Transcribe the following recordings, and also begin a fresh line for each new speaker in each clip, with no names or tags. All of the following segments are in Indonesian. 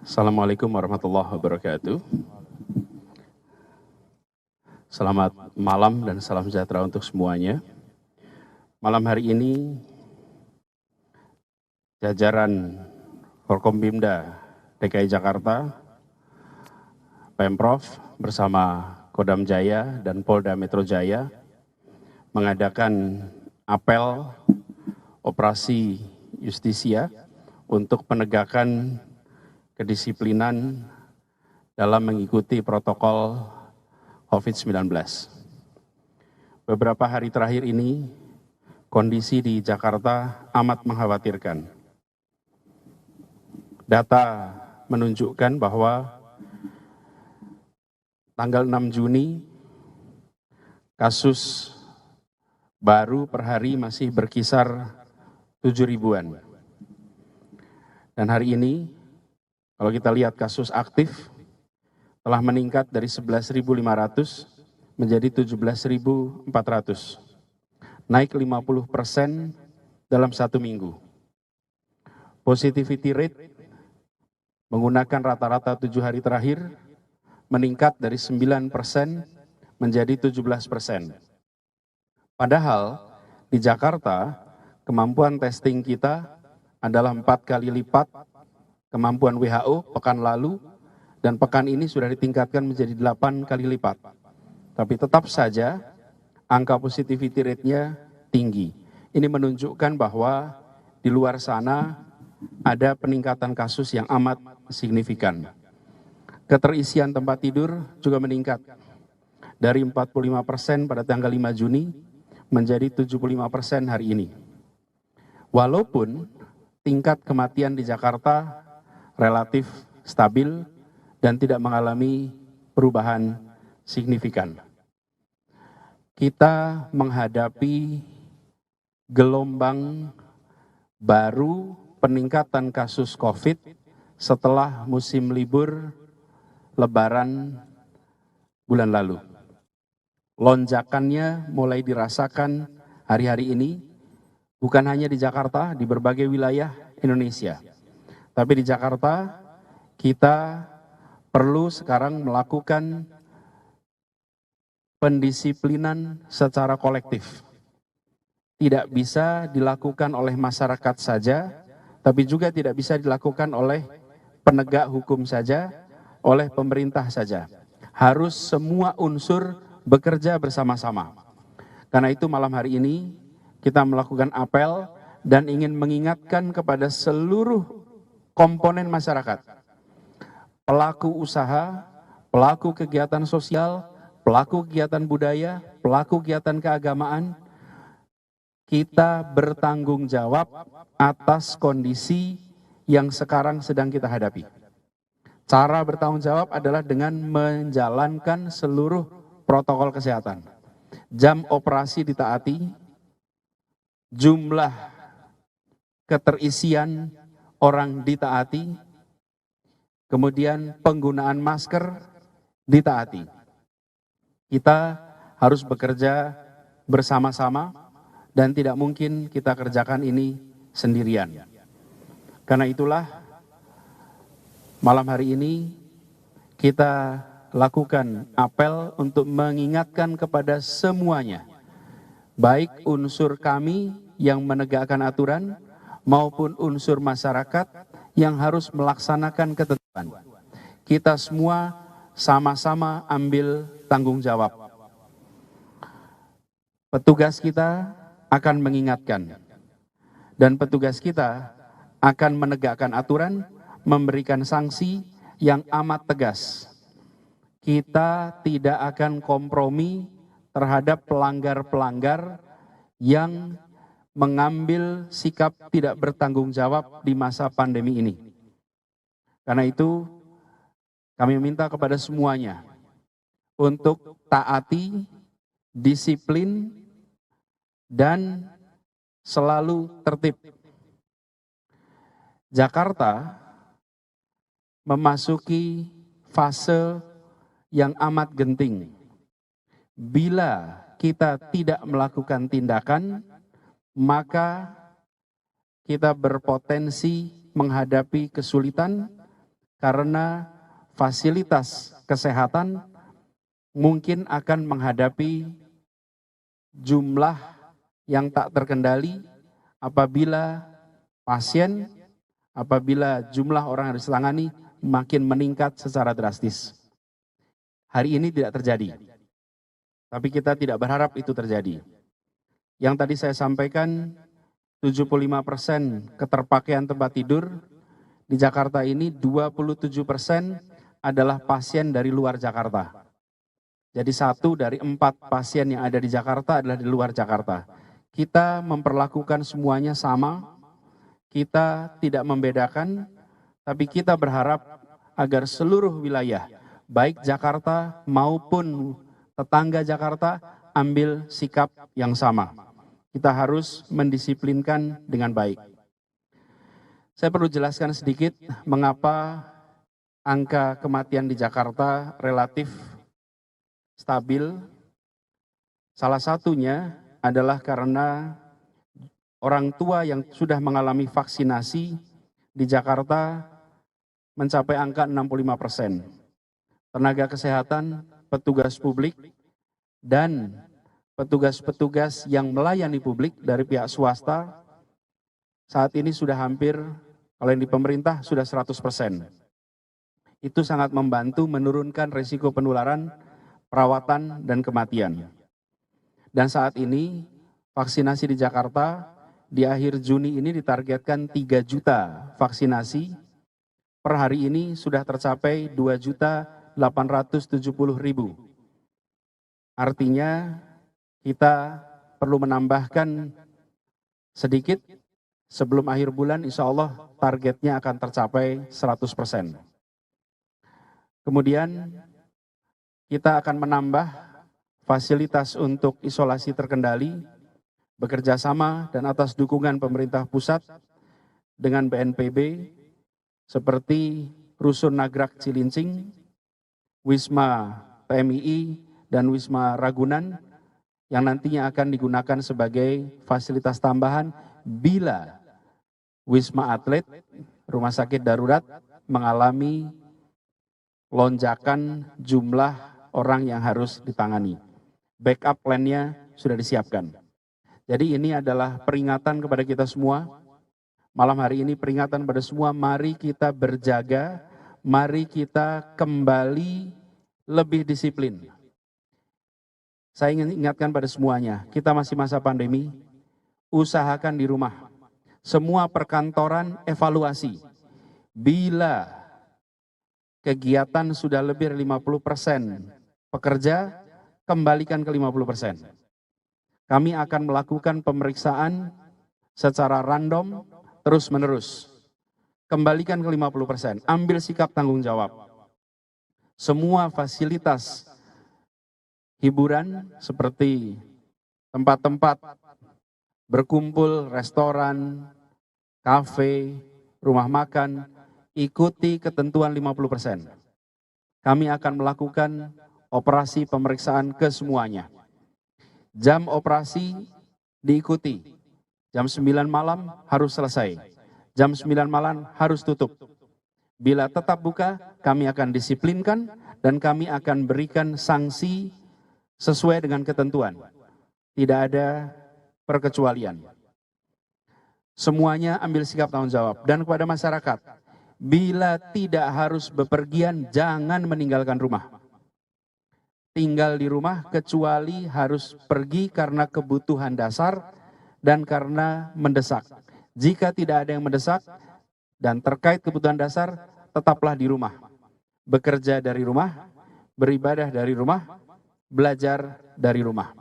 Assalamualaikum warahmatullahi wabarakatuh. Selamat malam dan salam sejahtera untuk semuanya. Malam hari ini, jajaran Forkompimda DKI Jakarta, Pemprov bersama Kodam Jaya dan Polda Metro Jaya mengadakan apel operasi justisia untuk penegakan kedisiplinan dalam mengikuti protokol COVID-19. Beberapa hari terakhir ini, kondisi di Jakarta amat mengkhawatirkan. Data menunjukkan bahwa tanggal 6 Juni, kasus baru per hari masih berkisar 7 ribuan. Dan hari ini, kalau kita lihat kasus aktif, telah meningkat dari 11.500 menjadi 17.400. Naik 50% dalam 1 minggu. Positivity rate menggunakan rata-rata 7 hari terakhir meningkat dari 9% menjadi 17%. Padahal di Jakarta kemampuan testing kita adalah 4 kali lipat kemampuan WHO pekan lalu, dan pekan ini sudah ditingkatkan menjadi 8 kali lipat. Tapi tetap saja angka positivity rate-nya tinggi. Ini menunjukkan bahwa di luar sana ada peningkatan kasus yang amat signifikan. Keterisian tempat tidur juga meningkat dari 45% pada tanggal 5 Juni menjadi 75% hari ini. Walaupun tingkat kematian di Jakarta relatif stabil dan tidak mengalami perubahan signifikan. Kita menghadapi gelombang baru peningkatan kasus COVID setelah musim libur Lebaran bulan lalu. Lonjakannya mulai dirasakan hari-hari ini, bukan hanya di Jakarta, di berbagai wilayah Indonesia. Tapi di Jakarta, kita perlu sekarang melakukan pendisiplinan secara kolektif. Tidak bisa dilakukan oleh masyarakat saja, tapi juga tidak bisa dilakukan oleh penegak hukum saja, oleh pemerintah saja. Harus semua unsur bekerja bersama-sama. Karena itu malam hari ini kita melakukan apel dan ingin mengingatkan kepada seluruh komponen masyarakat, pelaku usaha, pelaku kegiatan sosial, pelaku kegiatan budaya, pelaku kegiatan keagamaan, kita bertanggung jawab atas kondisi yang sekarang sedang kita hadapi. Cara bertanggung jawab adalah dengan menjalankan seluruh protokol kesehatan. Jam operasi ditaati, jumlah keterisian orang ditaati, kemudian penggunaan masker ditaati. Kita harus bekerja bersama-sama dan tidak mungkin kita kerjakan ini sendirian. Karena itulah malam hari ini kita lakukan apel untuk mengingatkan kepada semuanya, baik unsur kami yang menegakkan aturan maupun unsur masyarakat yang harus melaksanakan ketentuan. Kita semua sama-sama ambil tanggung jawab. Petugas kita akan mengingatkan, dan petugas kita akan menegakkan aturan, memberikan sanksi yang amat tegas. Kita tidak akan kompromi terhadap pelanggar-pelanggar yang mengambil sikap tidak bertanggung jawab di masa pandemi ini. Karena itu, kami minta kepada semuanya untuk taati, disiplin, dan selalu tertib. Jakarta memasuki fase yang amat genting. Bila kita tidak melakukan tindakan, maka kita berpotensi menghadapi kesulitan karena fasilitas kesehatan mungkin akan menghadapi jumlah yang tak terkendali apabila jumlah orang yang harus ditangani makin meningkat secara drastis. Hari ini tidak terjadi, tapi kita tidak berharap itu terjadi. Yang tadi saya sampaikan, 75% keterpakaian tempat tidur, di Jakarta ini 27% adalah pasien dari luar Jakarta. Jadi 1 dari 4 pasien yang ada di Jakarta adalah di luar Jakarta. Kita memperlakukan semuanya sama, kita tidak membedakan, tapi kita berharap agar seluruh wilayah, baik Jakarta maupun tetangga Jakarta, ambil sikap yang sama. Kita harus mendisiplinkan dengan baik. Saya perlu jelaskan sedikit mengapa angka kematian di Jakarta relatif stabil. Salah satunya adalah karena orang tua yang sudah mengalami vaksinasi di Jakarta mencapai angka 65%. Tenaga kesehatan, petugas publik, dan petugas-petugas yang melayani publik dari pihak swasta saat ini sudah hampir, kalau yang di pemerintah sudah 100%. Itu sangat membantu menurunkan risiko penularan, perawatan, dan kematian. Dan saat ini vaksinasi di Jakarta di akhir Juni ini ditargetkan 3 juta vaksinasi. Per hari ini sudah tercapai 2.870.000. Artinya kita perlu menambahkan sedikit sebelum akhir bulan, insya Allah targetnya akan tercapai 100%. Kemudian kita akan menambah fasilitas untuk isolasi terkendali, bekerja sama dan atas dukungan pemerintah pusat dengan BNPB, seperti Rusun Nagrak Cilincing, Wisma PMII, dan Wisma Ragunan, yang nantinya akan digunakan sebagai fasilitas tambahan bila Wisma Atlet, rumah sakit darurat, mengalami lonjakan jumlah orang yang harus ditangani. Backup plan-nya sudah disiapkan. Jadi ini adalah peringatan kepada kita semua. Malam hari ini peringatan pada semua, mari kita berjaga, mari kita kembali lebih disiplin. Saya ingin ingatkan pada semuanya, kita masih masa pandemi, usahakan di rumah. Semua perkantoran evaluasi. Bila kegiatan sudah lebih dari 50% pekerja, kembalikan ke 50%. Kami akan melakukan pemeriksaan secara random, terus-menerus. Kembalikan ke 50%, ambil sikap tanggung jawab. Semua fasilitas hiburan seperti tempat-tempat berkumpul, restoran, kafe, rumah makan, ikuti ketentuan 50%. Kami akan melakukan operasi pemeriksaan ke semuanya. Jam operasi diikuti. Jam 9 malam harus selesai. Jam 9 malam harus tutup. Bila tetap buka, kami akan disiplinkan dan kami akan berikan sanksi sesuai dengan ketentuan. Tidak ada perkecualian. Semuanya ambil sikap tanggung jawab. Dan kepada masyarakat, bila tidak harus bepergian, jangan meninggalkan rumah. Tinggal di rumah kecuali harus pergi karena kebutuhan dasar dan karena mendesak. Jika tidak ada yang mendesak dan terkait kebutuhan dasar, tetaplah di rumah. Bekerja dari rumah, beribadah dari rumah, belajar dari rumah.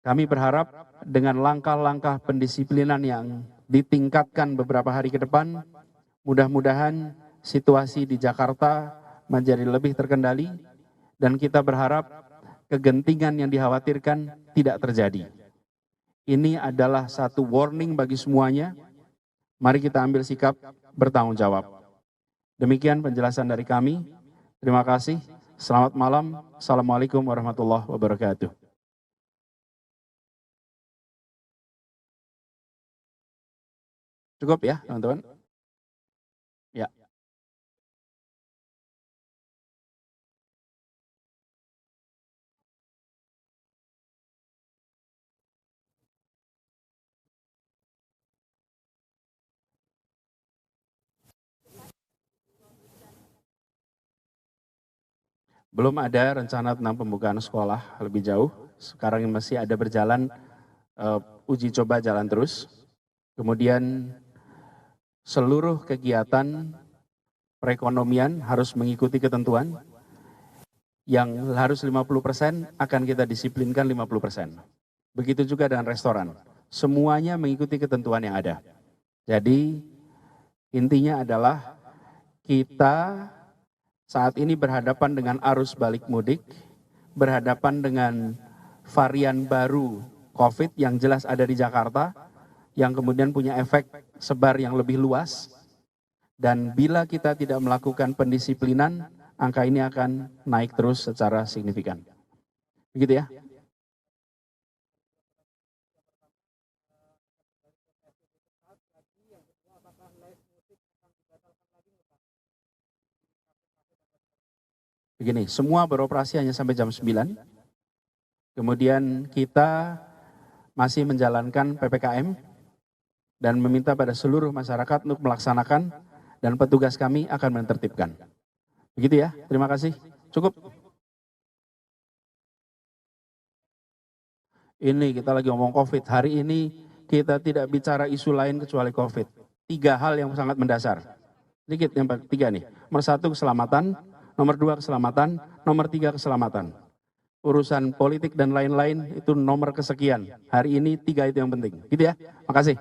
Kami berharap dengan langkah-langkah pendisiplinan yang ditingkatkan beberapa hari ke depan, mudah-mudahan situasi di Jakarta menjadi lebih terkendali dan kita berharap kegentingan yang dikhawatirkan tidak terjadi. Ini adalah satu warning bagi semuanya. Mari kita ambil sikap bertanggung jawab. Demikian penjelasan dari kami. Terima kasih. Selamat malam. Assalamualaikum warahmatullahi wabarakatuh. Cukup ya, teman-teman? Ya. Belum ada rencana tentang pembukaan sekolah lebih jauh. Sekarang masih ada berjalan uji coba jalan terus. Kemudian seluruh kegiatan perekonomian harus mengikuti ketentuan. Yang harus 50% akan kita disiplinkan 50%. Begitu juga dengan restoran. Semuanya mengikuti ketentuan yang ada. Jadi intinya adalah kita saat ini berhadapan dengan arus balik mudik, berhadapan dengan varian baru COVID yang jelas ada di Jakarta, yang kemudian punya efek sebar yang lebih luas, dan bila kita tidak melakukan pendisiplinan, angka ini akan naik terus secara signifikan. Begitu ya. Begini, semua beroperasi hanya sampai jam 9. Kemudian kita masih menjalankan PPKM dan meminta pada seluruh masyarakat untuk melaksanakan, dan petugas kami akan menertibkan. Begitu ya, terima kasih. Cukup. Ini kita lagi ngomong COVID. Hari ini kita tidak bicara isu lain kecuali COVID. 3 hal yang sangat mendasar. Sedikit yang 3 nih. Nomor 1 keselamatan, nomor 2 keselamatan, nomor 3 keselamatan. Urusan politik dan lain-lain itu nomor kesekian. Hari ini 3 itu yang penting. Gitu ya. Makasih.